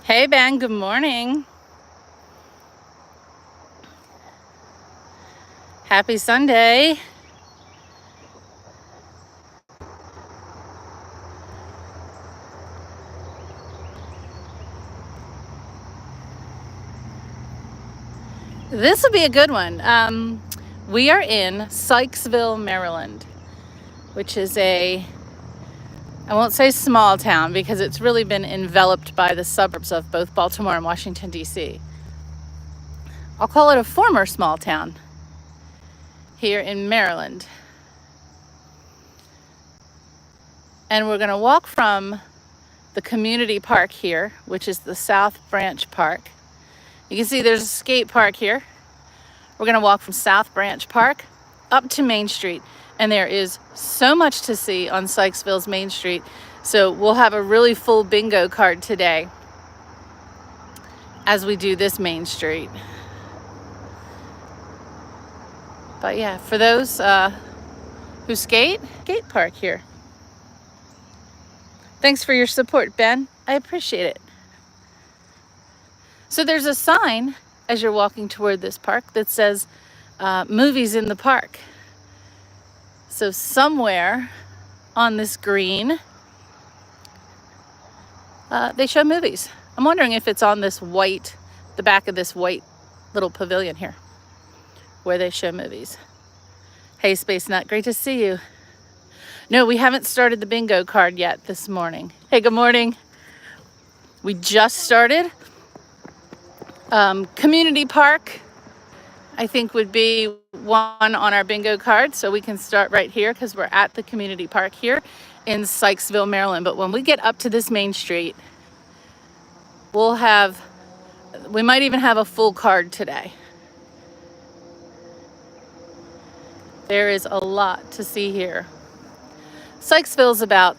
Hey Ben, good morning. Happy Sunday. This will be a good one. We are in Sykesville, Maryland, which is I won't say small town because it's really been enveloped by the suburbs of both Baltimore and Washington, D.C. I'll call it a former small town here in Maryland. And we're going to walk from the community park here, which is the South Branch Park. You can see there's a skate park here. We're going to walk from South Branch Park up to Main Street, and there is so much to see on Sykesville's Main Street. So we'll have a really full bingo card today as we do this Main Street. But yeah, for those who skate park here. Thanks for your support, Ben. I appreciate it. So there's a sign as you're walking toward this park that says movies in the park. So somewhere on this green, they show movies. I'm wondering if it's on this the back of this white little pavilion here where they show movies. Hey, Space Nut, great to see you. No, we haven't started the bingo card yet this morning. Hey, good morning. We just started. Community park, I think, would be one on our bingo card. So we can start right here because we're at the community park here in Sykesville, Maryland. But when we get up to this Main Street, we might even have a full card today. There is a lot to see here. Sykesville is about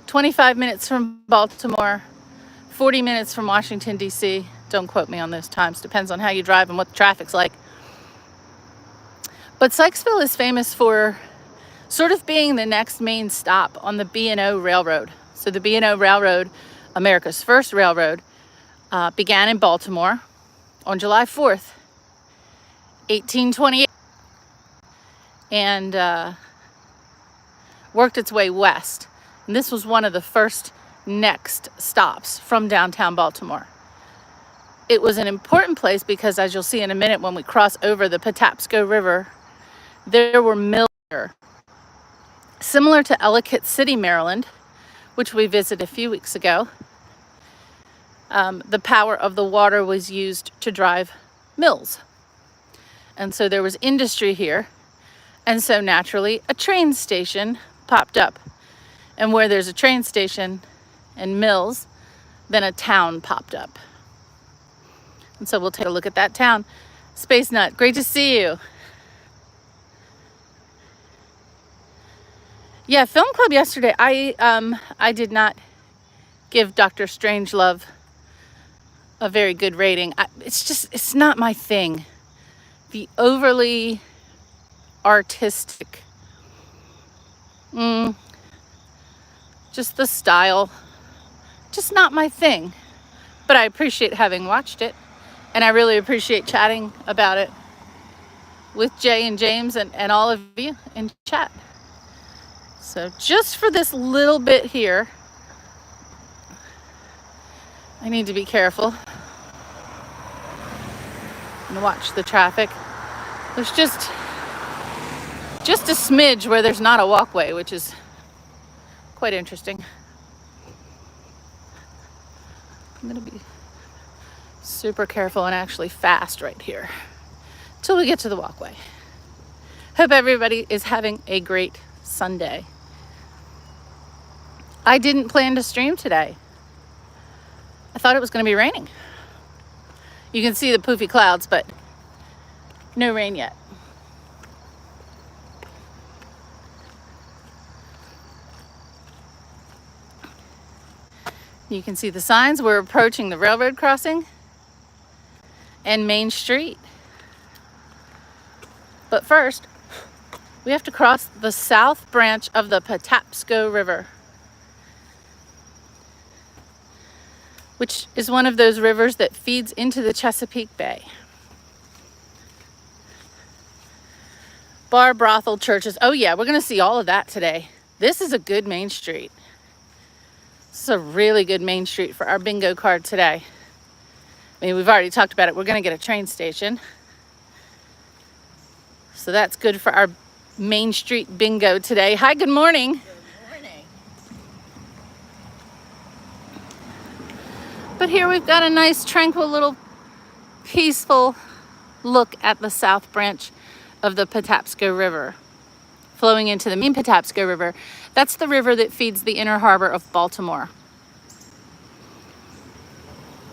25 minutes from Baltimore, 40 minutes from Washington, D.C. Don't quote me on those times. Depends on how you drive and what the traffic's like. But Sykesville is famous for sort of being the next main stop on the B&O Railroad. So the B&O Railroad, America's first railroad, began in Baltimore on July 4th, 1828, and worked its way west. And this was one of the first next stops from downtown Baltimore. It was an important place because, as you'll see in a minute when we cross over the Patapsco River, there were mills here. Similar to Ellicott City, Maryland, which we visited a few weeks ago, the power of the water was used to drive mills. And so there was industry here. And so naturally, a train station popped up. And where there's a train station and mills, then a town popped up. And so we'll take a look at that town. Space Nut, great to see you. Yeah, Film Club yesterday, I did not give Dr. Strangelove a very good rating. It's not my thing. The overly artistic, just the style, just not my thing. But I appreciate having watched it, and I really appreciate chatting about it with Jay and James and all of you in chat. So just for this little bit here, I need to be careful and watch the traffic. There's just a smidge where there's not a walkway, which is quite interesting. I'm going to be super careful and actually fast right here till we get to the walkway. Hope everybody is having a great Sunday. I didn't plan to stream today. I thought it was going to be raining. You can see the poofy clouds, but no rain yet. You can see the signs. We're approaching the railroad crossing and Main Street. But first, we have to cross the south branch of the Patapsco River. which is one of those rivers that feeds into the Chesapeake Bay. Bar, brothel, churches. Oh yeah, we're gonna see all of that today. This is a good main street. This is a really good main street for our bingo card today. I mean, we've already talked about it. We're gonna get a train station. So that's good for our Main Street bingo today. Hi, good morning. Good morning. But here we've got a nice, tranquil, little, peaceful look at the south branch of the Patapsco River, flowing into the main Patapsco River. That's the river that feeds the inner harbor of Baltimore.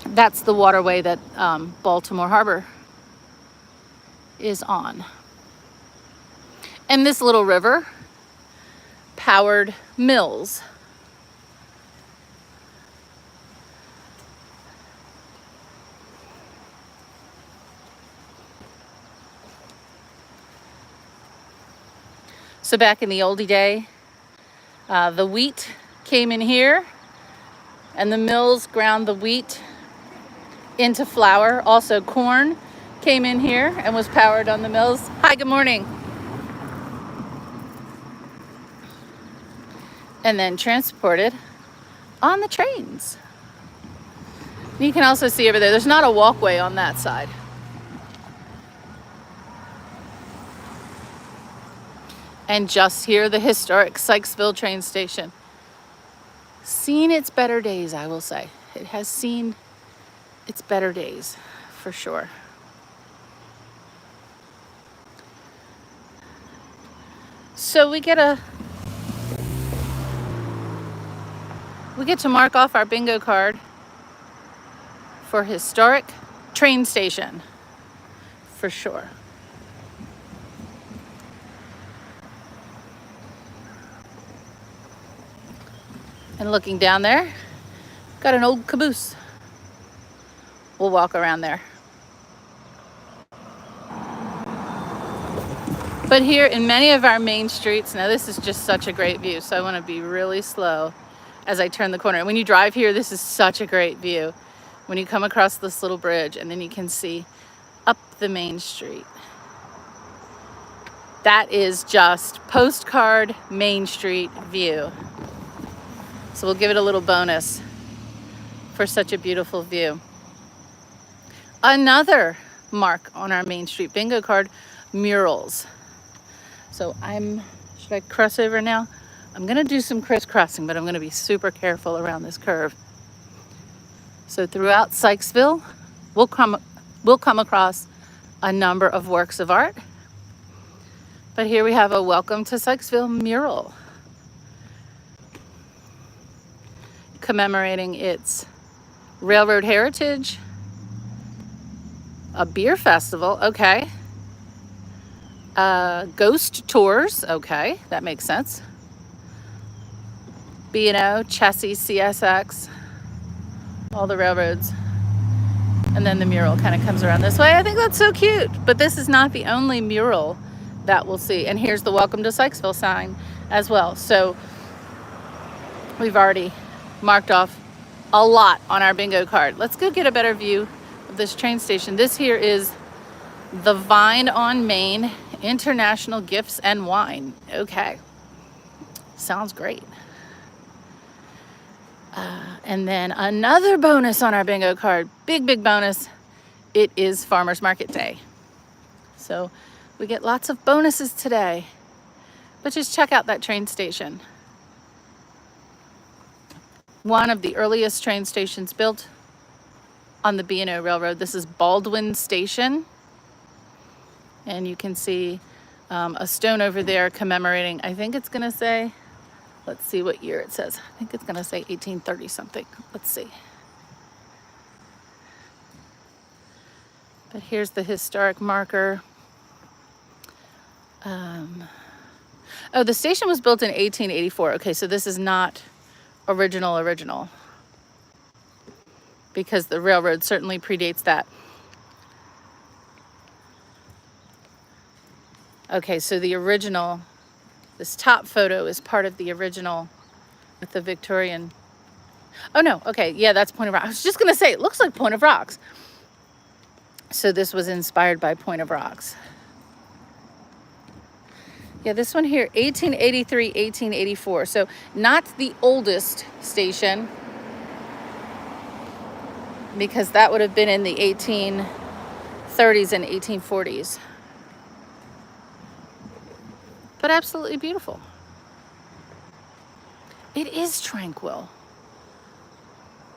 That's the waterway that Baltimore Harbor is on. And this little river powered mills. So back in the oldie day, the wheat came in here and the mills ground the wheat into flour. Also corn came in here and was powered on the mills. Hi, good morning. And then transported on the trains. You can also see over there, there's not a walkway on that side. And just here, the historic Sykesville train station. Seen its better days, I will say. It has seen its better days, for sure. So we get to mark off our bingo card for historic train station, for sure. And looking down there, got an old caboose. We'll walk around there. But here in many of our main streets, now this is just such a great view, so I want to be really slow as I turn the corner. When you drive here, this is such a great view. When you come across this little bridge and then you can see up the main street. That is just postcard Main Street view. So we'll give it a little bonus for such a beautiful view. Another mark on our Main Street bingo card, murals. So should I cross over now? I'm gonna do some crisscrossing, but I'm gonna be super careful around this curve. So throughout Sykesville, we'll come across a number of works of art. But here we have a Welcome to Sykesville mural commemorating its railroad heritage, a beer festival, okay. Ghost tours, okay, that makes sense. B&O, Chessie, CSX, all the railroads. And then the mural kind of comes around this way. I think that's so cute. But this is not the only mural that we'll see. And here's the Welcome to Sykesville sign as well. So we've already marked off a lot on our bingo card. Let's go get a better view of this train station. This here is the Vine on Main International Gifts and Wine. Okay, sounds great. And then another bonus on our bingo card, big bonus. It is Farmers Market Day. So we get lots of bonuses today, but just check out that train station. One of the earliest train stations built on the B&O Railroad. This is Baldwin Station. And you can see a stone over there commemorating, I think it's gonna say, let's see what year it says. I think it's gonna say 1830 something. Let's see. But here's the historic marker. Oh, the station was built in 1884. Okay, so this is not original, because the railroad certainly predates that. Okay, so the original, this top photo is part of the original with the Victorian Oh no, okay, yeah, that's Point of Rocks. I was just gonna say, it looks like Point of Rocks. So this was inspired by Point of Rocks. Yeah, this one here, 1883, 1884. So not the oldest station, because that would have been in the 1830s and 1840s. But absolutely beautiful. It is tranquil.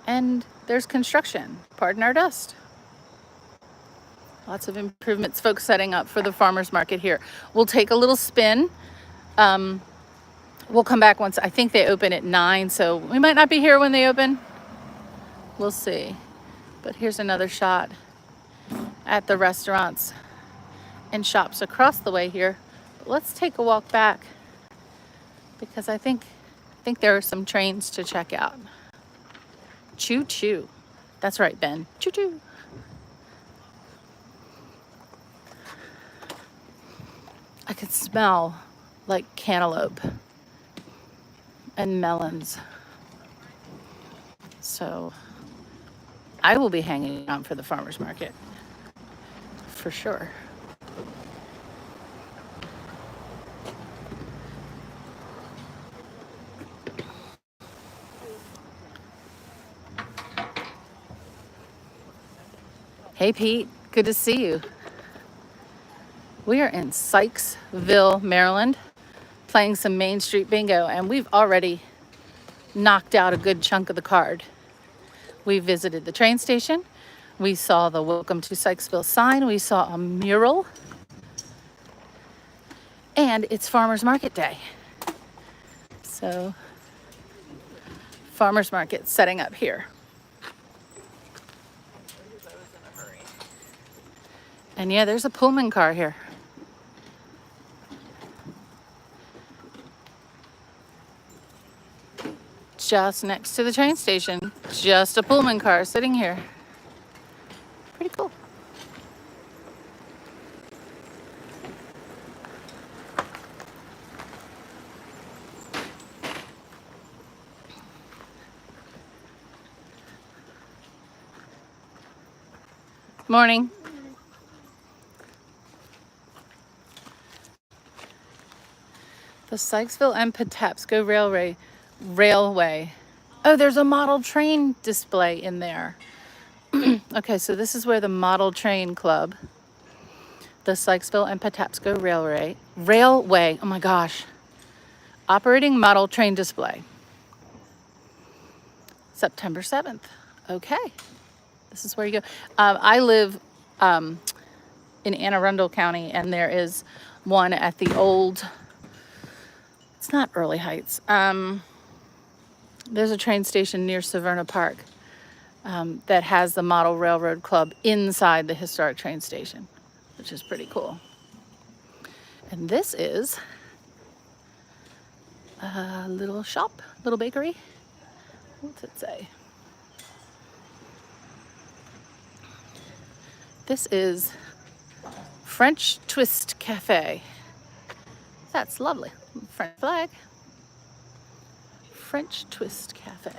And there's construction. Pardon our dust. Lots of improvements, folks setting up for the farmers market here. We'll take a little spin. We'll come back once. I think they open at 9, so we might not be here when they open. We'll see. But here's another shot at the restaurants and shops across the way here. But let's take a walk back, because I think there are some trains to check out. Choo choo. That's right, Ben. Choo choo. I could smell like cantaloupe and melons. So I will be hanging out for the farmers market for sure. Hey Pete, good to see you. We are in Sykesville, Maryland, playing some Main Street Bingo, and we've already knocked out a good chunk of the card. We visited the train station. We saw the Welcome to Sykesville sign. We saw a mural. And it's Farmers Market Day. So, Farmers Market setting up here. And yeah, there's a Pullman car here. Just next to the train station. Just a Pullman car sitting here. Pretty cool. Morning. The Sykesville and Patapsco Railway. Oh, there's a model train display in there. Okay, so this is where the Model Train Club, the Sykesville and Patapsco Railway, oh my gosh, operating model train display. September 7th. Okay, this is where you go. I live in Anne Arundel County, and there is one at the old, it's not Early Heights. There's a train station near Severna Park that has the Model Railroad Club inside the historic train station, which is pretty cool. And this is a little shop, little bakery. What's it say? This is French Twist Cafe. That's lovely. French flag. French Twist Cafe.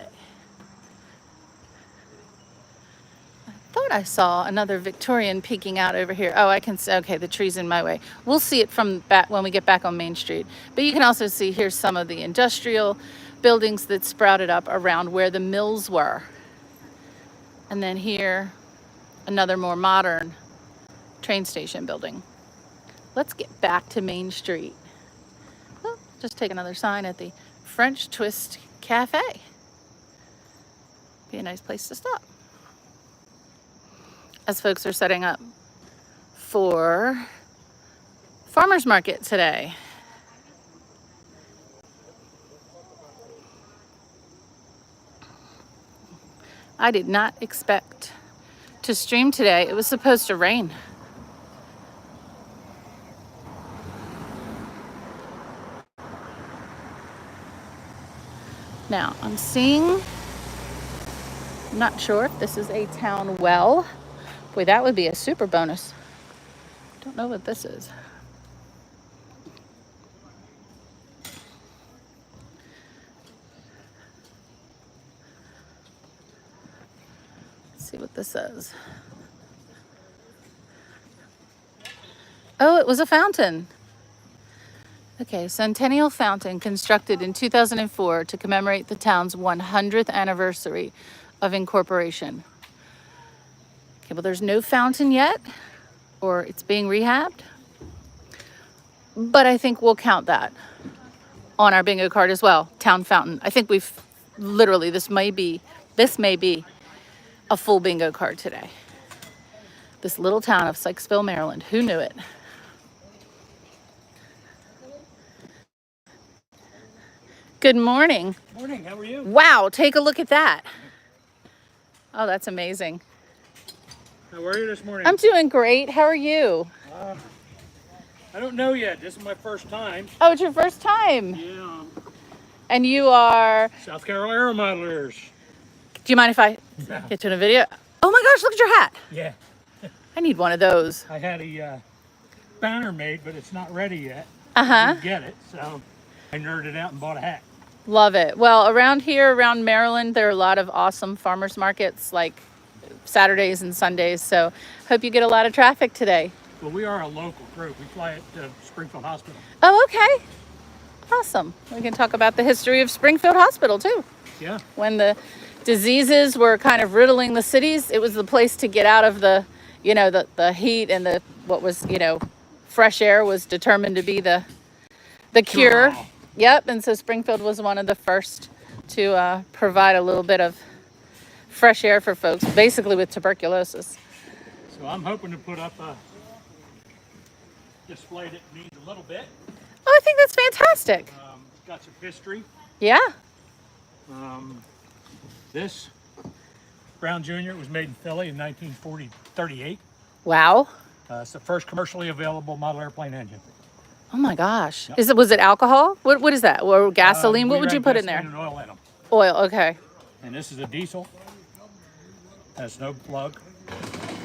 I thought I saw another Victorian peeking out over here. Oh, I can see, okay, the tree's in my way. We'll see it from back when we get back on Main Street. But you can also see here's some of the industrial buildings that sprouted up around where the mills were. And then here, another more modern train station building. Let's get back to Main Street. Well, just take another sign at the French Twist Cafe. Be a nice place to stop as folks are setting up for farmers market today. I did not expect to stream today. It was supposed to rain. Now, I'm not sure if this is a town well. Boy, that would be a super bonus. Don't know what this is. see what this says. Oh, it was a fountain. Okay, Centennial Fountain constructed in 2004 to commemorate the town's 100th anniversary of incorporation. Okay, well, there's no fountain yet, or it's being rehabbed, but I think we'll count that on our bingo card as well. Town fountain. I think we've literally, this may be a full bingo card today. This little town of Sykesville, Maryland. Who knew it? Good morning. Morning, how are you? Wow, take a look at that. Oh, that's amazing. How are you this morning? I'm doing great. How are you? I don't know yet. This is my first time. Oh, it's your first time. Yeah. And you are? South Carolina modelers. Do you mind if I get you in a video? Oh my gosh, look at your hat. Yeah. I need one of those. I had a banner made, but it's not ready yet. Uh-huh. Didn't get it, so I nerded out and bought a hat. Love it. Well, around here, around Maryland, there are a lot of awesome farmers markets, like Saturdays and Sundays. So hope you get a lot of traffic today. Well, we are a local group. We fly at Springfield Hospital. Oh, okay. Awesome. We can talk about the history of Springfield Hospital too. Yeah. When the diseases were kind of riddling the cities, it was the place to get out of the, you know, the heat, and the, what was, you know, fresh air was determined to be the cure. Wow. Yep. And so Springfield was one of the first to provide a little bit of fresh air for folks, basically with tuberculosis. So I'm hoping to put up a display that means a little bit. Oh, I think that's fantastic. Got some history. Yeah. This Brown Jr. was made in Philly in 1938. Wow. It's the first commercially available model airplane engine. Oh my gosh. Yep. Was it alcohol? What is that? Or gasoline? What would you put in there? And oil in them. Oil, okay. And this is a diesel. Has no plug.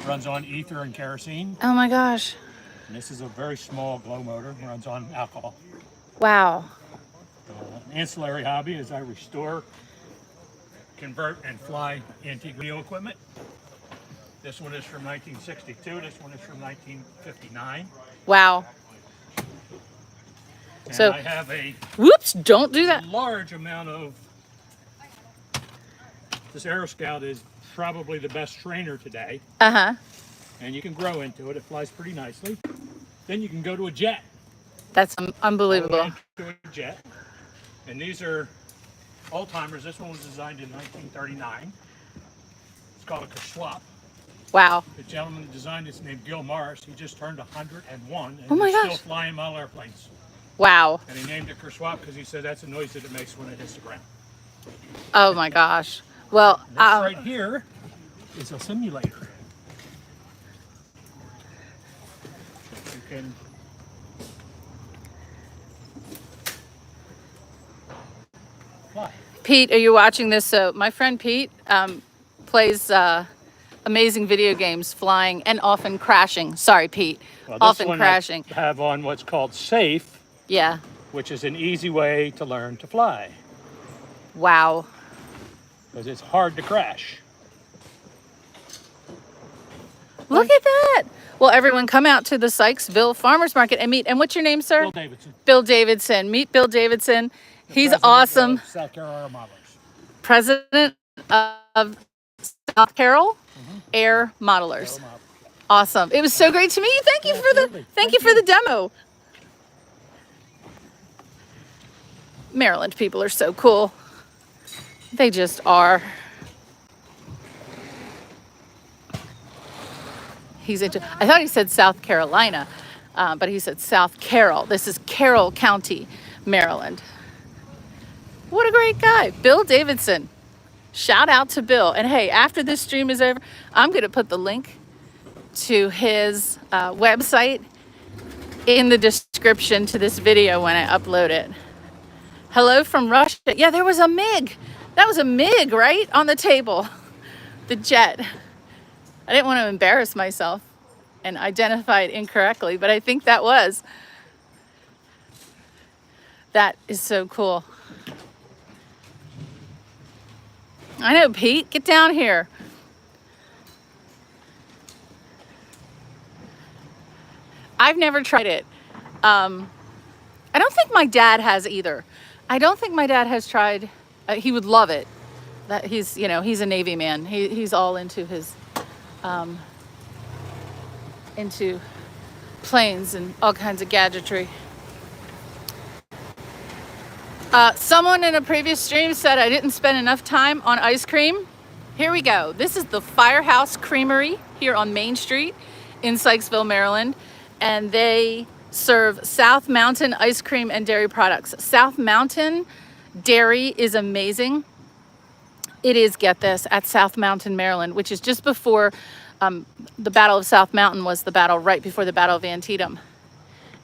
Runs on ether and kerosene. Oh my gosh. And this is a very small glow motor. Runs on alcohol. Wow. Ancillary hobby is I restore, convert, and fly antique video equipment. This one is from 1962. This one is from 1959. Wow. And So, I have a whoops, don't do that. large amount of, this Aero Scout is probably the best trainer today. Uh-huh. And you can grow into it. It flies pretty nicely. Then you can go to a jet. That's unbelievable. Go into a jet. And these are old timers. This one was designed in 1939. It's called a Kerswap. Wow. The gentleman that designed it's named Gil Morris. He just turned 101 and Oh my he's gosh. still flying model airplanes. Wow. And he named it Kerswap because he said that's the noise that it makes when it hits the ground. Oh my gosh. Well, This right here is a simulator. You can fly. Pete, are you watching this? So my friend Pete plays amazing video games, flying and often crashing. Sorry, Pete. Well, this Often one crashing. I have on what's called SAFE, Yeah. which is an easy way to learn to fly Wow. because it's hard to crash. Look at that. Well, everyone come out to the Sykesville Farmers Market and meet. And what's your name, sir? Bill Davidson. Bill Davidson. Meet Bill Davidson. He's President awesome. of South Carolina Modelers. President of South Carol Air Modelers. Awesome. It was so great to meet you. Thank you for the thank you for the demo. Maryland people are so cool. They just are. I thought he said South Carolina, but he said South Carroll. This is Carroll County, Maryland. What a great guy. Bill Davidson. Shout out to Bill. And hey, after this stream is over, I'm going to put the link to his website in the description to this video when I upload it. Hello from Russia. Yeah, there was a MiG. That was a MiG, right? On the table. The jet. I didn't want to embarrass myself and identify it incorrectly, but I think that was. That is so cool. I know, Pete, get down here. I've never tried it. I don't think my dad has either. I don't think my dad has tried. He would love it. That he's, you know, he's a Navy man. He's all into his, into planes and all kinds of gadgetry. Someone in a previous stream said I didn't spend enough time on ice cream. Here we go. This is the Firehouse Creamery here on Main Street in Sykesville, Maryland. And they serve South Mountain ice cream and dairy products. South Mountain dairy is amazing. It is, get this, at South Mountain, Maryland, which is just before the Battle of South Mountain was the battle right before the Battle of Antietam.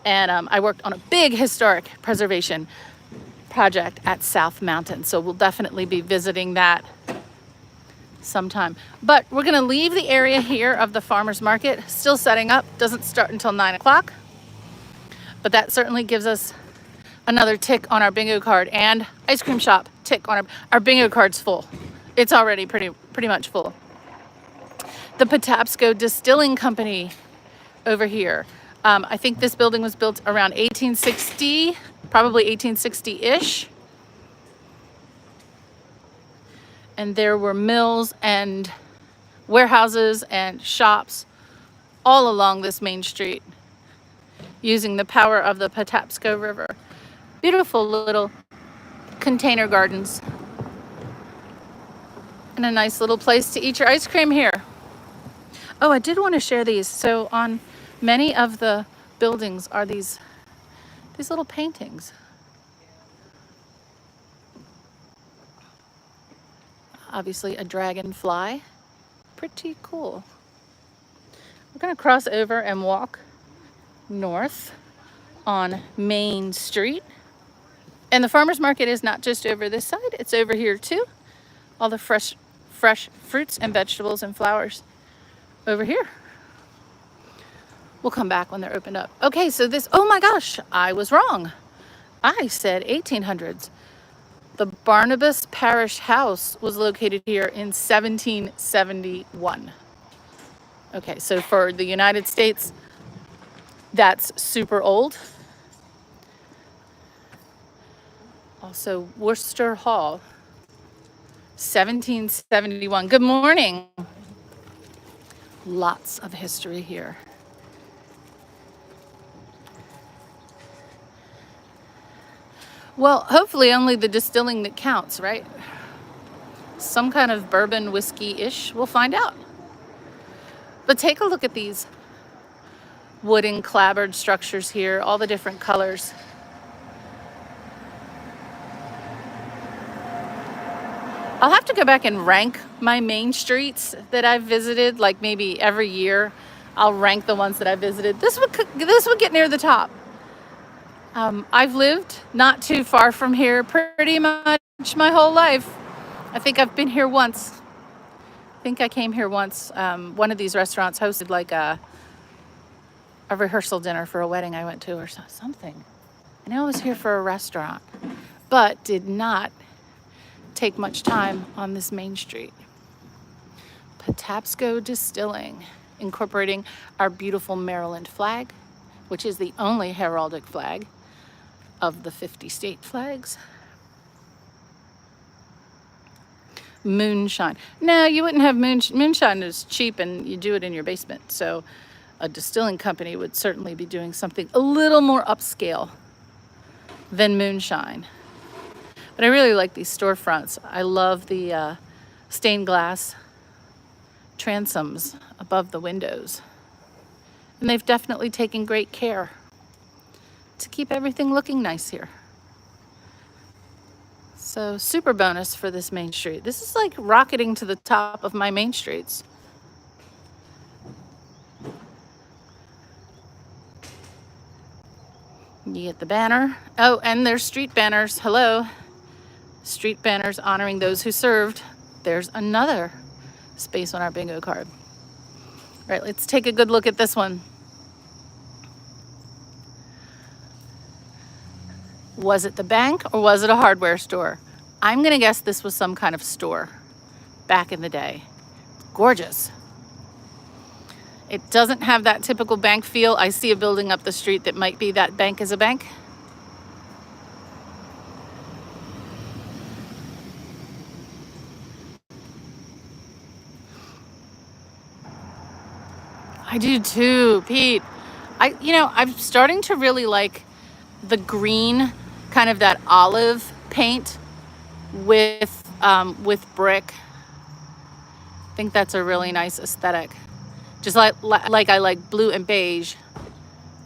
And I worked on a big historic preservation project at South Mountain. So we'll definitely be visiting that sometime. But we're gonna leave the area here of the farmer's market, still setting up, doesn't start until 9 o'clock. But that certainly gives us another tick on our bingo card, and ice cream shop tick on our bingo card's full. It's already pretty much full. The Patapsco Distilling Company over here. I think this building was built around 1860, probably 1860-ish. And there were mills and warehouses and shops all along this main street using the power of the Patapsco River. Beautiful little container gardens and a nice little place to eat your ice cream here. Oh, I did want to share these. So on many of the buildings are these little paintings. Obviously a dragonfly. Pretty cool. We're going to cross over and walk north on Main Street. And the farmer's market is not just over this side, it's over here too. All the fresh fruits and vegetables and flowers over here. We'll come back when they're opened up. Okay, so this, oh my gosh, I was wrong. I said 1800s. The Barnabas Parish House was located here in 1771. Okay, so for the United States, that's super old. Also, Worcester Hall, 1771. Good morning. Lots of history here. Well, hopefully only the distilling that counts, right? Some kind of bourbon whiskey-ish, we'll find out. But take a look at these wooden clapboard structures here, all the different colors. I'll have to go back and rank my main streets that I've visited, like maybe every year. I'll rank the ones that I visited. This would get near the top. I've lived not too far from here pretty much my whole life. I think I've been here once. I think I came here once. One of these restaurants hosted like a rehearsal dinner for a wedding I went to or something. I know I was here for a restaurant, but did not take much time on this main street. Patapsco Distilling, incorporating our beautiful Maryland flag, which is the only heraldic flag of the 50 state flags. Moonshine. No, you wouldn't have moonshine is cheap and you do it in your basement. So a distilling company would certainly be doing something a little more upscale than moonshine. But I really like these storefronts. I love the stained glass transoms above the windows. And they've definitely taken great care to keep everything looking nice here. So super bonus for this main street. This is like rocketing to the top of my main streets. You get the banner. Oh, and there's street banners. Hello. Street banners honoring those who served. There's another space on our bingo card. All right, let's take a good look at this one. Was it the bank or was it a hardware store? I'm gonna guess this was some kind of store back in the day. Gorgeous. It doesn't have that typical bank feel. I see a building up the street that might be that bank as a bank. I do too, Pete. I'm starting to really like the green, kind of that olive paint with brick. I think that's a really nice aesthetic. Just like I like blue and beige.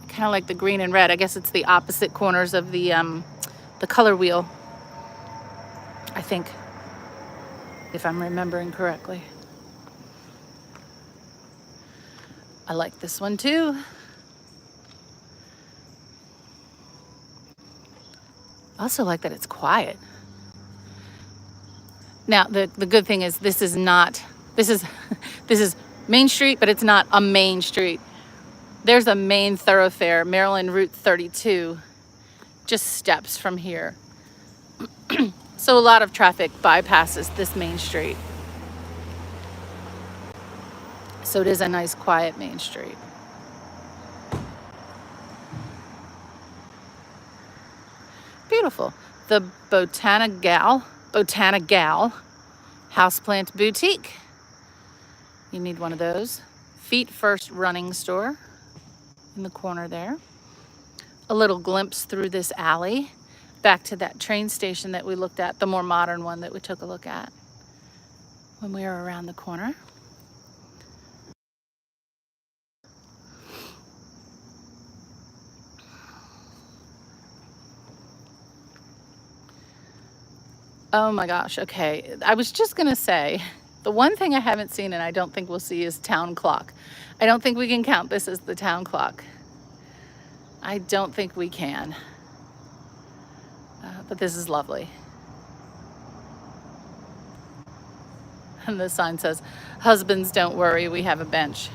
Kind of like the green and red. I guess it's the opposite corners of the color wheel, I think, if I'm remembering correctly. I like this one too. I also like that it's quiet. Now, the good thing is this is Main Street, but it's not a main street. There's a main thoroughfare, Maryland Route 32, just steps from here. So a lot of traffic bypasses this main street. So it is a nice, quiet main street. Beautiful. The Botanigal Houseplant Boutique. You need one of those. Feet First Running Store in the corner there. A little glimpse through this alley back to that train station that we looked at, the more modern one that we took a look at when we were around the corner. Oh my gosh, okay. I was just gonna say, the one thing I haven't seen and I don't think we'll see is town clock. I don't think we can count this as the town clock. I don't think we can. But this is lovely. And the sign says, "Husbands, don't worry, we have a bench."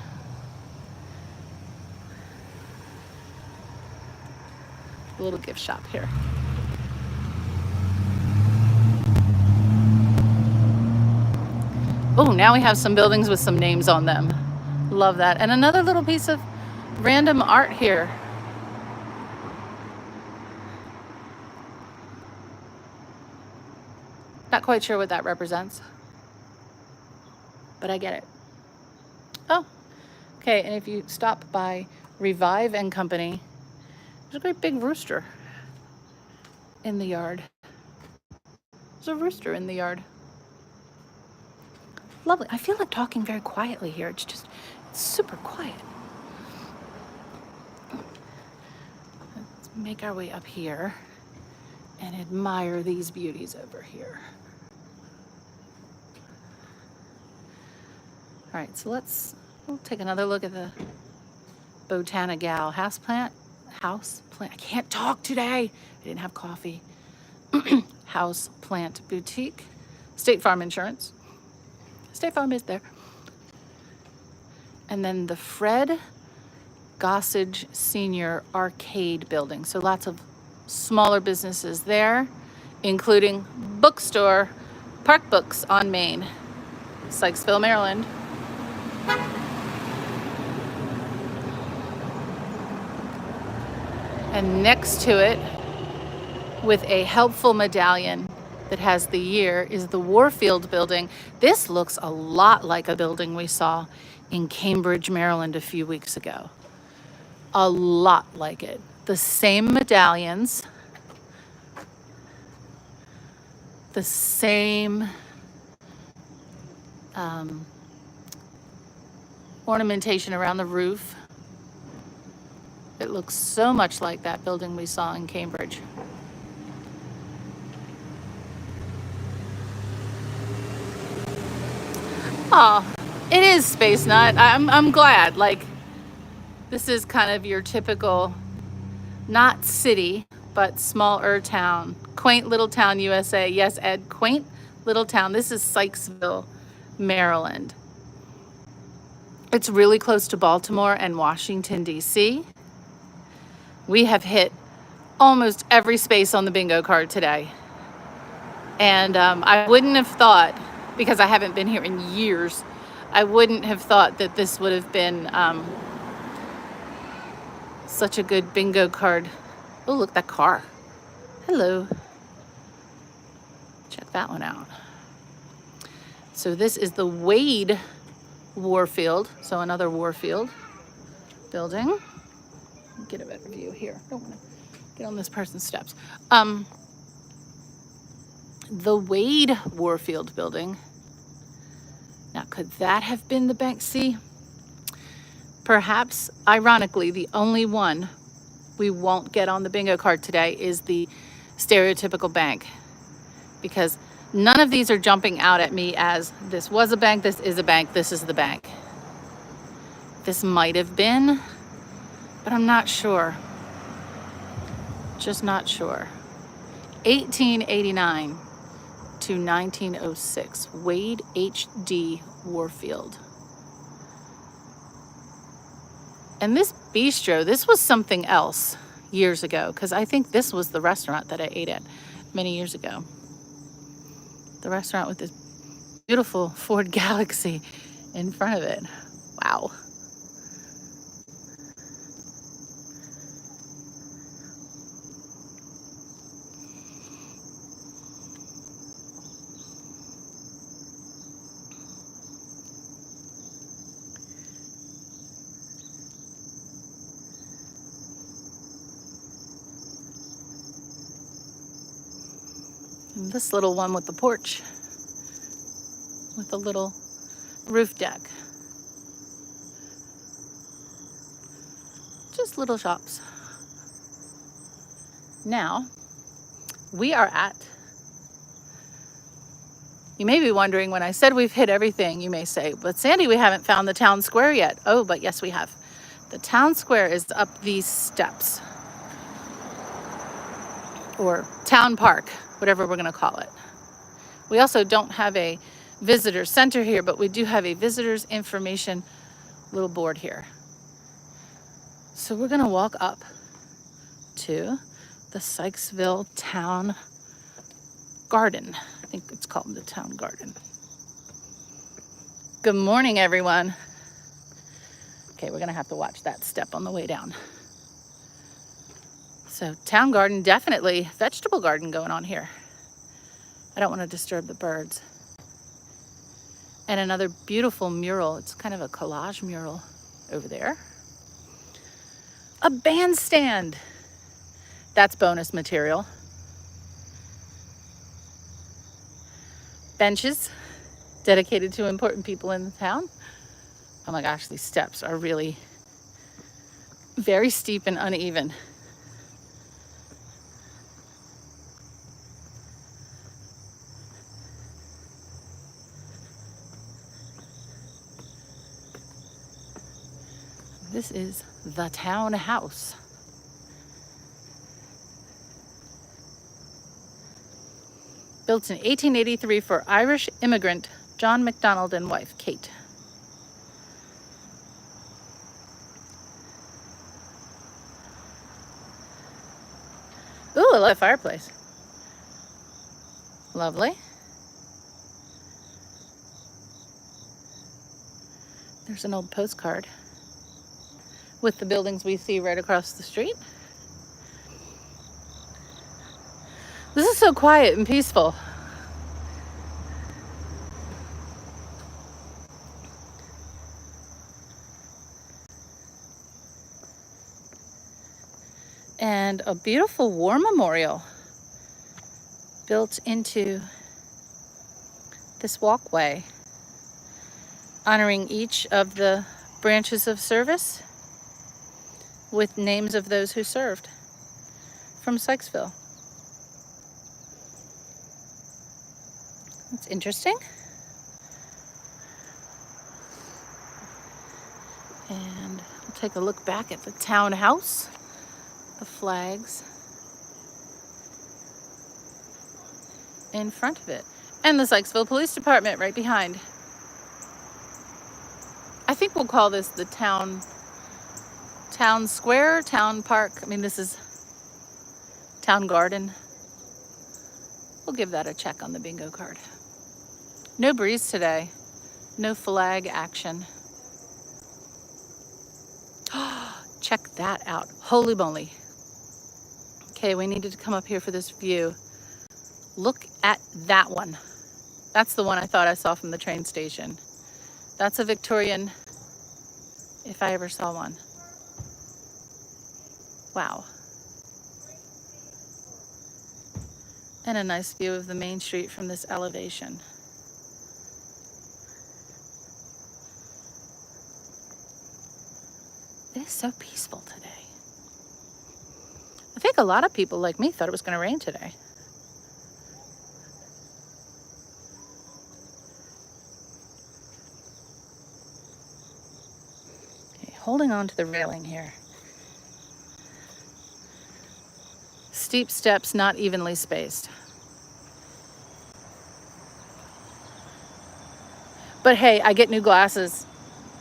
A little gift shop here. Oh, now we have some buildings with some names on them. Love that. And another little piece of random art here. Not quite sure what that represents, but I get it. Oh, okay. And if you stop by Revive and Company, there's a great big rooster in the yard. There's a rooster in the yard. Lovely. I feel like talking very quietly here. It's super quiet. Let's make our way up here and admire these beauties over here. All right, so we'll take another look at the Botanigal houseplant. I can't talk today. I didn't have coffee. Houseplant Boutique. State Farm Insurance. State Farm is there. And then the Fred Gossage Senior Arcade Building. So lots of smaller businesses there, including bookstore, Park Books on Main, Sykesville, Maryland. And next to it, with a helpful medallion that has the year, is the Warfield Building. This looks a lot like a building we saw in Cambridge, Maryland a few weeks ago. A lot like it. The same medallions, the same ornamentation around the roof. It looks so much like that building we saw in Cambridge. Oh, it is Space Nut. I'm glad. Like, this is kind of your typical, not city, but smaller town. Quaint little town, USA. Yes, Ed, quaint little town. This is Sykesville, Maryland. It's really close to Baltimore and Washington, D.C. We have hit almost every space on the bingo card today. And I wouldn't have thought, because I haven't been here in years, I wouldn't have thought that this would have been such a good bingo card. Oh, look, that car. Hello. Check that one out. So this is the Wade Warfield. So another Warfield building. Get a better view here. Don't want to get on this person's steps. The Wade Warfield building. Now, could that have been the bank? See, perhaps, ironically, the only one we won't get on the bingo card today is the stereotypical bank, because none of these are jumping out at me as this was a bank, this is a bank, this is the bank. This might have been, but I'm not sure. Just not sure. 1889 to 1906, Wade H.D. Warfield. And this bistro, this was something else years ago, because I think this was the restaurant that I ate at many years ago. The restaurant with this beautiful Ford Galaxy in front of it. Wow. And this little one with the porch, with the little roof deck. Just little shops. Now, we are at, you may be wondering, when I said we've hit everything, you may say, but Sandy, we haven't found the town square yet. Oh, but yes, we have. The town square is up these steps, or town park, whatever we're gonna call it. We also don't have a visitor center here, but we do have a visitors information little board here. So we're gonna walk up to the Sykesville Town Garden. I think it's called the Town Garden. Good morning, everyone. Okay, we're gonna have to watch that step on the way down. So Town Garden, definitely vegetable garden going on here. I don't want to disturb the birds. And another beautiful mural. It's kind of a collage mural over there. A bandstand. That's bonus material. Benches dedicated to important people in the town. Oh my gosh, these steps are really very steep and uneven. This is the town house. Built in 1883 for Irish immigrant John MacDonald and wife, Kate. Ooh, I love a fireplace. Lovely. There's an old postcard with the buildings we see right across the street. This is so quiet and peaceful. And a beautiful war memorial built into this walkway, honoring each of the branches of service with names of those who served from Sykesville. That's interesting. And we'll take a look back at the townhouse, the flags in front of it, and the Sykesville Police Department right behind. I think we'll call this the town square, town park. I mean, this is town garden. We'll give that a check on the bingo card. No breeze today. No flag action. Check that out. Holy moly. Okay, we needed to come up here for this view. Look at that one. That's the one I thought I saw from the train station. That's a Victorian, if I ever saw one. Wow. And a nice view of the main street from this elevation. It is so peaceful today. I think a lot of people like me thought it was going to rain today. Okay, holding on to the railing here. Steep steps, not evenly spaced. But hey, I get new glasses.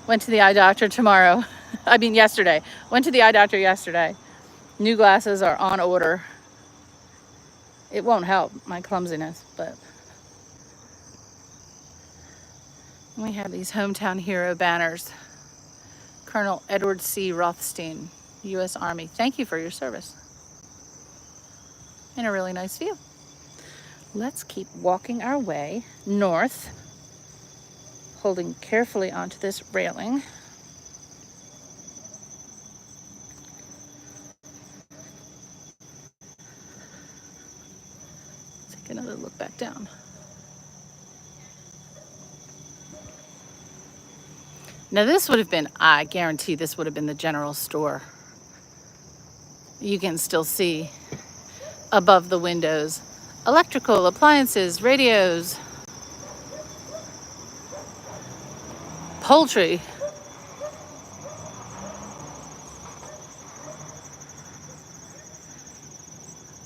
Went to the eye doctor tomorrow. I mean, yesterday. Went to the eye doctor yesterday. New glasses are on order. It won't help my clumsiness, but we have these hometown hero banners. Colonel Edward C. Rothstein, U.S. Army. Thank you for your service. And a really nice view. Let's keep walking our way north, holding carefully onto this railing. Take another look back down. Now this would have been, I guarantee this would have been the general store. You can still see above the windows electrical appliances, radios, poultry.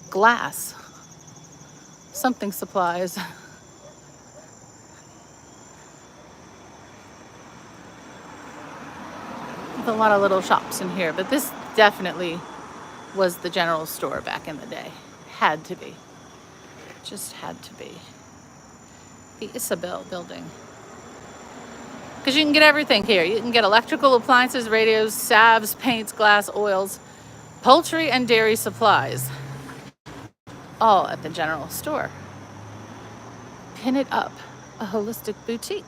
Glass. Something supplies. With a lot of little shops in here, but this definitely was the general store back in the day. Had to be. Just had to be. The Isabel building. Because you can get everything here. You can get electrical appliances, radios, salves, paints, glass, oils, poultry, and dairy supplies. All at the general store. Pin It Up, a holistic boutique.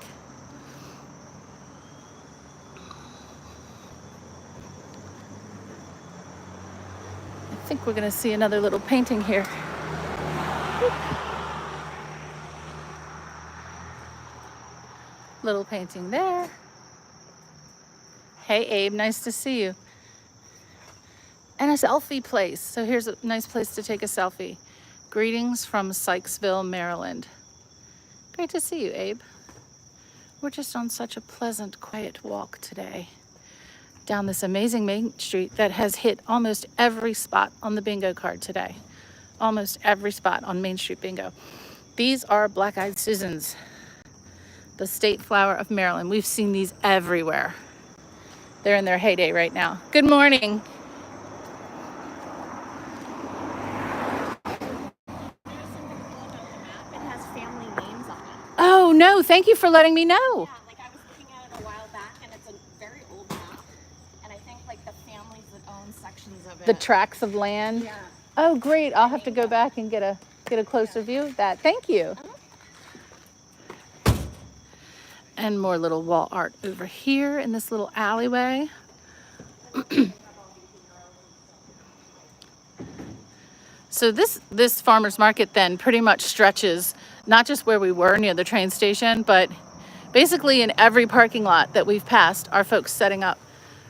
I think we're going to see another little painting here. Whoop. Little painting there. Hey Abe, nice to see you. And a selfie place. So here's a nice place to take a selfie. Greetings from Sykesville, Maryland. Great to see you, Abe. We're just on such a pleasant, quiet walk today down this amazing main street that has hit almost every spot on the bingo card today. Almost every spot on Main Street Bingo. These are black-eyed Susans, the state flower of Maryland. We've seen these everywhere. They're in their heyday right now. Good morning. Oh no, thank you for letting me know. Yeah, like I was looking at it a while back and it's a very old map. And I think like the families that own sections of it. The tracts of land. Yeah. Oh great, I'll have to go back and get a closer view of that. Thank you. And more little wall art over here in this little alleyway. So this farmer's market then pretty much stretches not just where we were near the train station, but basically in every parking lot that we've passed are folks setting up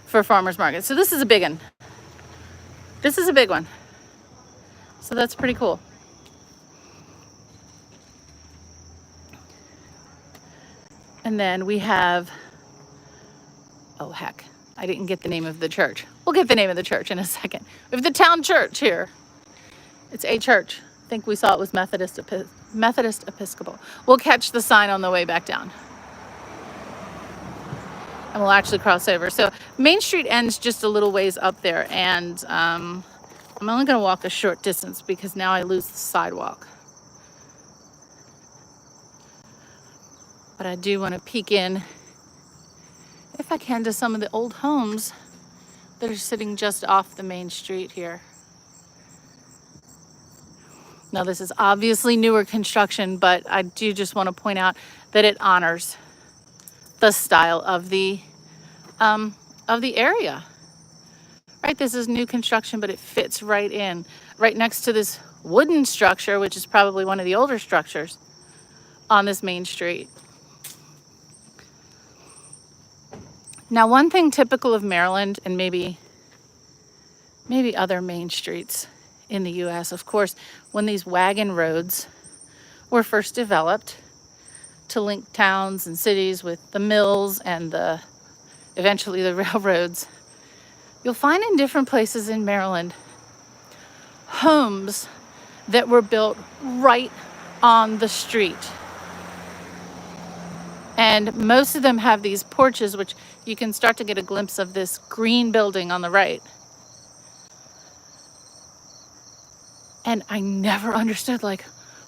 for farmer's market. So this is a big one. This is a big one. So that's pretty cool. And then we have, oh heck, I didn't get the name of the church. We'll get the name of the church in a second. We have the town church here. It's a church. I think we saw it was Methodist Episcopal. We'll catch the sign on the way back down. And we'll actually cross over. So Main Street ends just a little ways up there. And I'm only going to walk a short distance because now I lose the sidewalk. But I do want to peek in, if I can, to some of the old homes that are sitting just off the main street here. Now, this is obviously newer construction, but I do just want to point out that it honors the style of the area. Right, this is new construction, but it fits right in, right next to this wooden structure, which is probably one of the older structures on this main street. Now, one thing typical of Maryland, and maybe other main streets in the US, of course, when these wagon roads were first developed to link towns and cities with the mills and eventually the railroads, you'll find in different places in Maryland homes that were built right on the street. And most of them have these porches, which you can start to get a glimpse of this green building on the right. And I never understood, like,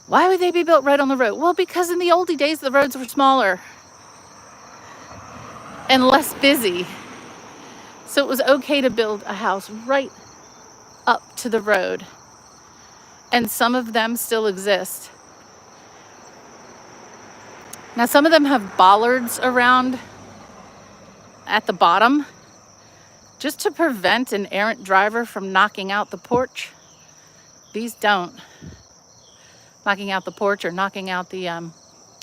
why would they be built right on the road? Well, because in the oldie days, the roads were smaller and less busy. So it was okay to build a house right up to the road. And some of them still exist. Now, some of them have bollards around at the bottom just to prevent an errant driver from knocking out the porch. These don't. Knocking out the porch or knocking out the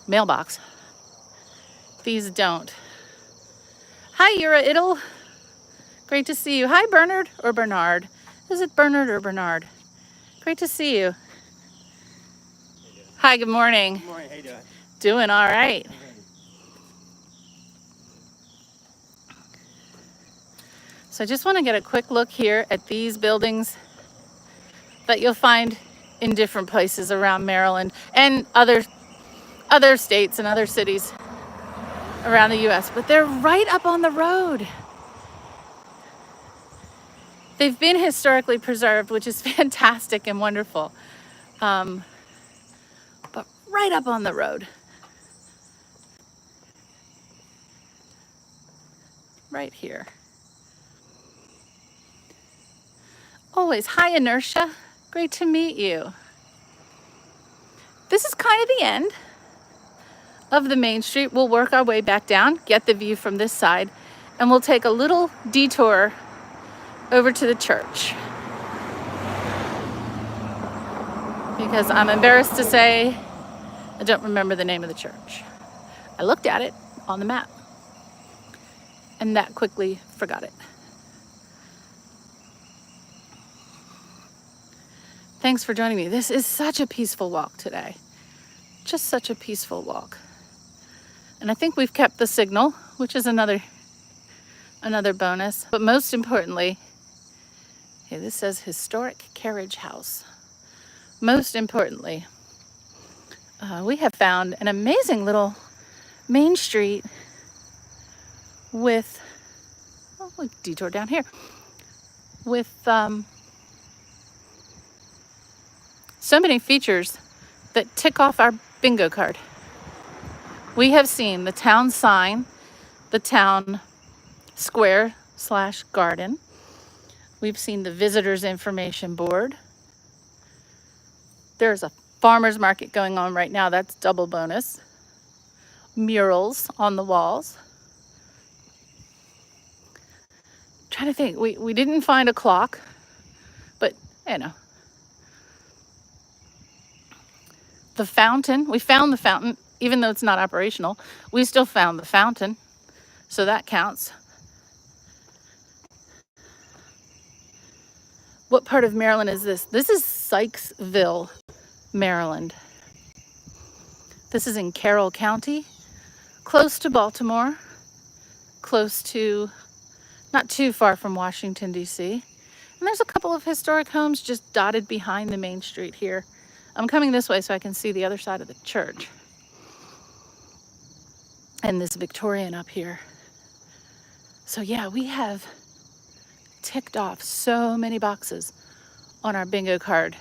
mailbox. These don't. Hi, you're a Iddle. Great to see you. Hi, Bernard or Bernard. Is it Bernard or Bernard? Great to see you. Hi, good morning. Good morning, how you doing? Doing all right. So I just want to get a quick look here at these buildings that you'll find in different places around Maryland and other states and other cities around the US, but they're right up on the road. They've been historically preserved, which is fantastic and wonderful. But right up on the road. Right here. Always, hi Inertia, great to meet you. This is kind of the end of the main street. We'll work our way back down, get the view from this side, and we'll take a little detour over to the church. Because I'm embarrassed to say, I don't remember the name of the church. I looked at it on the map and that quickly forgot it. Thanks for joining me. This is such a peaceful walk today. Just such a peaceful walk. And I think we've kept the signal, which is another bonus. But most importantly, okay, this says historic carriage house. Most importantly, we have found an amazing little main street with, well, we detour down here, with so many features that tick off our bingo card. We have seen the town sign, the town square/garden. We've seen the visitors information board. There's a farmer's market going on right now. That's double bonus. Murals on the walls. I'm trying to think. We didn't find a clock, but you know. The fountain, we found the fountain, even though it's not operational. We still found the fountain, so that counts. What part of Maryland is this? This is Sykesville, Maryland. This is in Carroll County, close to Baltimore, close to, not too far from Washington, D.C. And there's a couple of historic homes just dotted behind the main street here. I'm coming this way so I can see the other side of the church. And this Victorian up here. So yeah, we have ticked off so many boxes on our bingo card.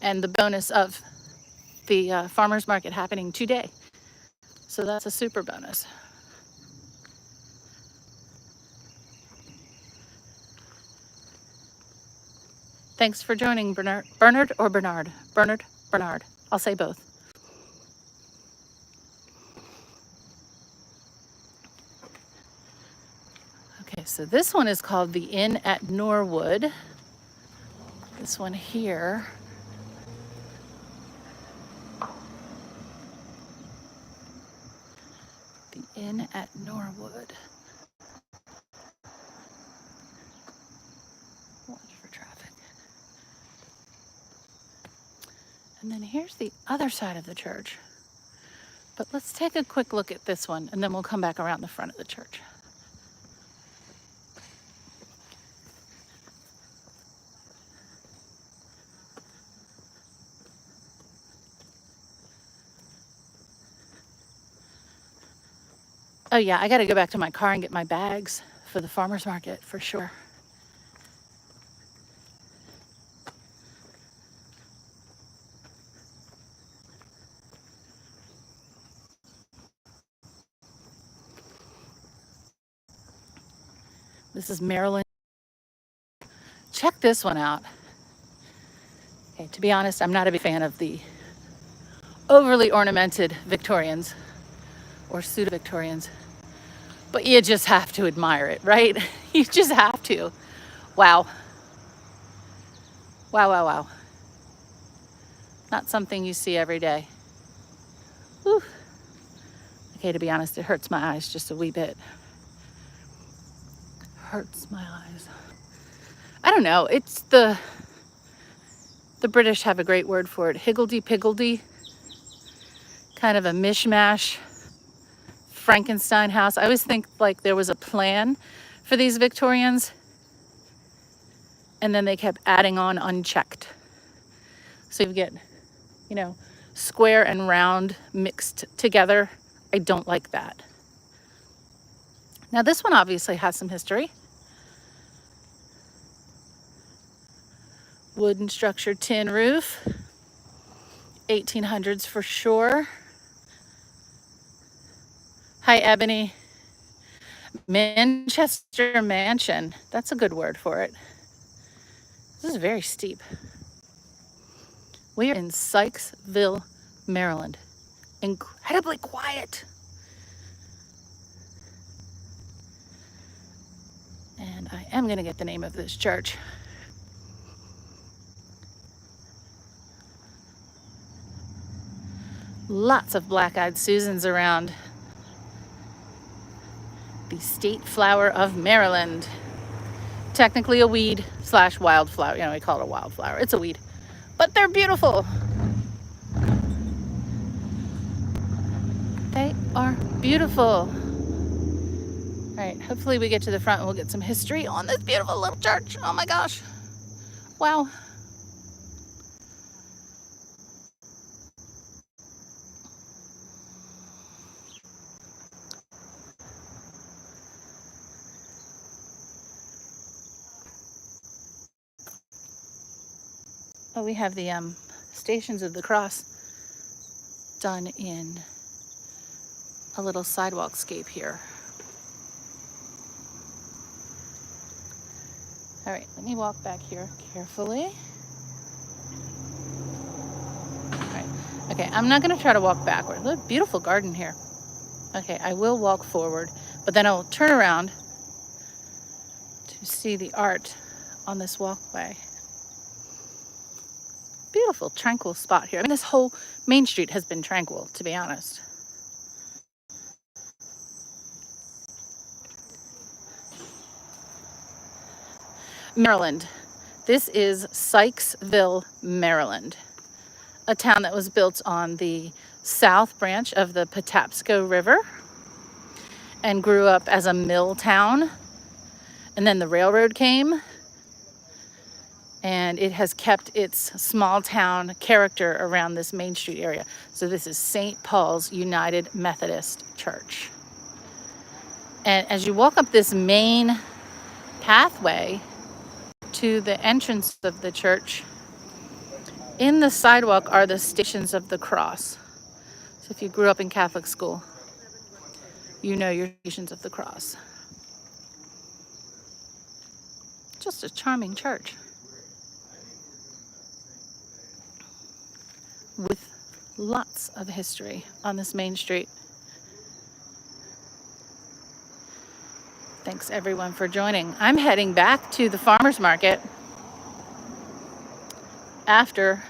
And the bonus of the farmer's market happening today. So that's a super bonus. Thanks for joining, Bernard. Bernard or Bernard? Bernard, Bernard. I'll say both. Okay, so this one is called the Inn at Norwood. This one here. The Inn at Norwood. Watch for traffic. And then here's the other side of the church. But let's take a quick look at this one, and then we'll come back around the front of the church. Oh yeah, I gotta go back to my car and get my bags for the farmer's market for sure. This is Maryland. Check this one out. Okay, to be honest, I'm not a big fan of the overly ornamented Victorians or pseudo-Victorians, but you just have to admire it, right? You just have to. Wow. Wow, wow, wow. Not something you see every day. Whew. Okay, to be honest, it hurts my eyes just a wee bit. Hurts my eyes. I don't know, it's the British have a great word for it, higgledy-piggledy, kind of a mishmash Frankenstein house. I always think like there was a plan for these Victorians, and then they kept adding on unchecked. So you get, you know, square and round mixed together. I don't like that. Now this one obviously has some history. Wooden structure, tin roof, 1800s for sure. Hi, Ebony. Manchester Mansion. That's a good word for it. This is very steep. We are in Sykesville, Maryland. Incredibly quiet. And I am going to get the name of this church. Lots of black-eyed Susans around. The state flower of Maryland. Technically a weed / wildflower. You know, we call it a wildflower. It's a weed. But they're beautiful. They are beautiful. All right, hopefully we get to the front and we'll get some history on this beautiful little church. Oh my gosh. Wow. Oh, we have the Stations of the Cross done in a little sidewalk scape here. All right, let me walk back here carefully. All right, okay, I'm not gonna try to walk backward. Look, beautiful garden here. Okay, I will walk forward, but then I'll turn around to see the art on this walkway. Beautiful, tranquil spot here. I mean, this whole Main Street has been tranquil, to be honest. Maryland. This is Sykesville, Maryland, a town that was built on the south branch of the Patapsco River and grew up as a mill town. And then the railroad came, and it has kept its small town character around this Main Street area. So this is St. Paul's United Methodist Church. And as you walk up this main pathway to the entrance of the church, In the sidewalk are the Stations of the Cross. So if you grew up in Catholic school, you know your Stations of the Cross. Just a charming church with lots of history on this main street. Thanks everyone for joining. I'm heading back to the farmer's market after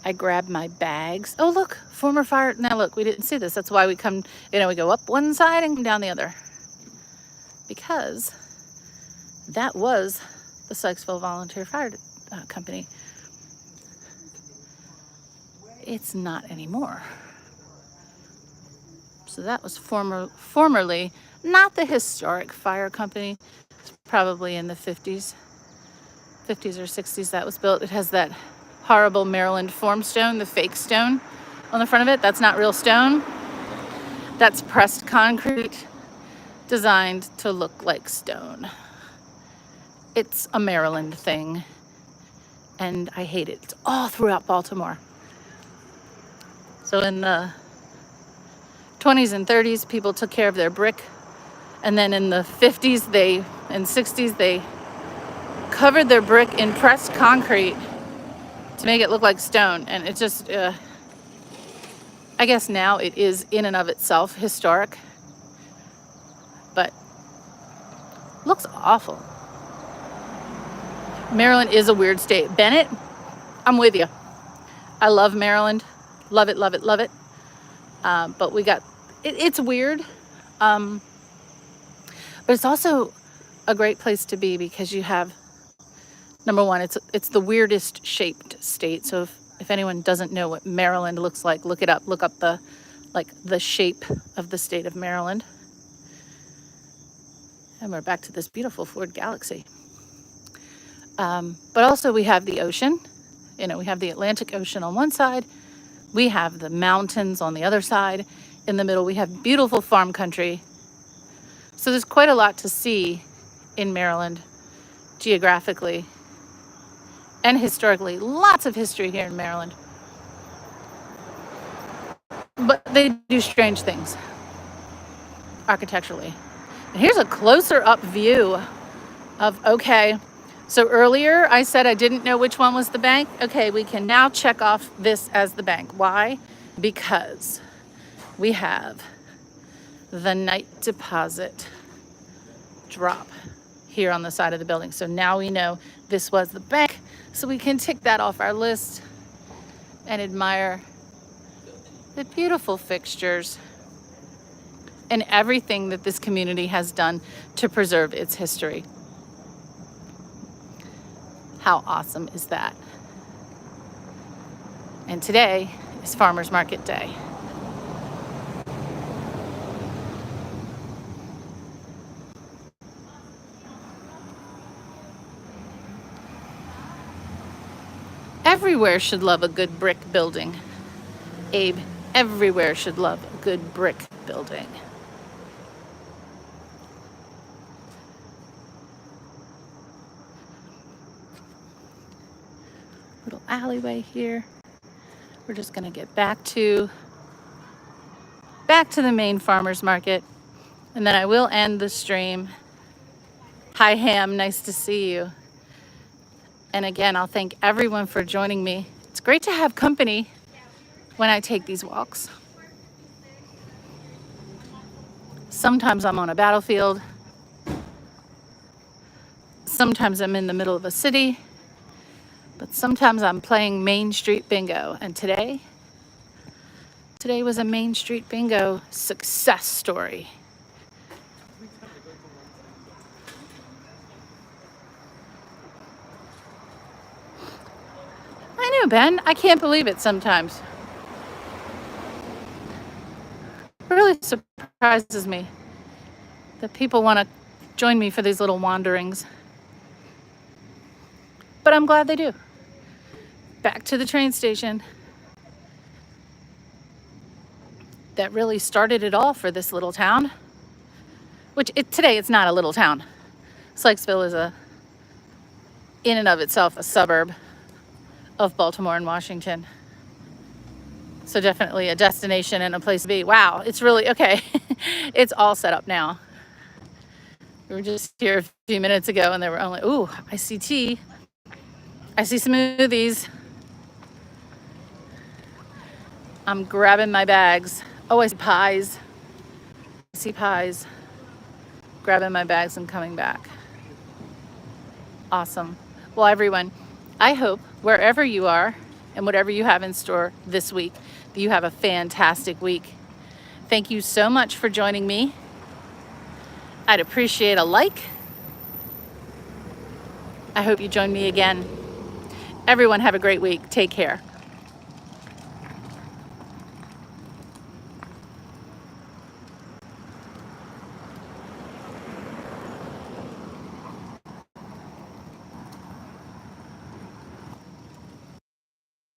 I grab my bags. Oh, look, former fire. Now look, we didn't see this. That's why we come, we go up one side and come down the other. Because that was the Sykesville Volunteer Fire Company. It's not anymore. So that was formerly not the historic fire company. It's probably in the 50s or 60s that was built. It has that horrible Maryland form stone, the fake stone on the front of it. That's not real stone. That's pressed concrete designed to look like stone. It's a Maryland thing, and I hate it. It's all throughout Baltimore. So in the 20s and 30s, people took care of their brick, and then in the 50s and 60s, they covered their brick in pressed concrete to make it look like stone. And it just, I guess now it is in and of itself historic, but looks awful. Maryland is a weird state. Bennett, I'm with you. I love Maryland. Love it, love it, love it. But we got, it's weird. But it's also a great place to be because you have, number one, it's the weirdest shaped state. So if anyone doesn't know what Maryland looks like, look it up. Look up the shape of the state of Maryland. And we're back to this beautiful Ford Galaxy. But also we have the ocean. We have the Atlantic Ocean on one side. We have the mountains on the other side. In the middle, we have beautiful farm country. So there's quite a lot to see in Maryland, geographically and historically. Lots of history here in Maryland. But they do strange things architecturally. And here's a closer up view of, okay, so earlier I said I didn't know which one was the bank. Okay, we can now check off this as the bank. Why? Because we have the night deposit drop here on the side of the building. So now we know this was the bank. So we can tick that off our list and admire the beautiful fixtures and everything that this community has done to preserve its history. How awesome is that? And today is Farmers Market Day. Everywhere should love a good brick building. Abe, everywhere should love a good brick building. Little alleyway here. We're just gonna get back to the main farmers market, and then I will end the stream. Hi Ham, nice to see you. And again, I'll thank everyone for joining me. It's great to have company when I take these walks. Sometimes I'm on a battlefield. Sometimes I'm in the middle of a city. But sometimes I'm playing Main Street Bingo. And today was a Main Street Bingo success story. I know, Ben. I can't believe it sometimes. It really surprises me that people want to join me for these little wanderings. But I'm glad they do. Back to the train station. That really started it all for this little town. Today it's not a little town. Sykesville is in and of itself a suburb of Baltimore and Washington. So definitely a destination and a place to be. Wow, it's really, okay. It's all set up now. We were just here a few minutes ago and there were only, ooh, I see tea. I see smoothies. I'm grabbing my bags. Oh, I see pies. I see pies. Grabbing my bags and coming back. Awesome. Well, everyone, I hope wherever you are and whatever you have in store this week, that you have a fantastic week. Thank you so much for joining me. I'd appreciate a like. I hope you join me again. Everyone have a great week. Take care.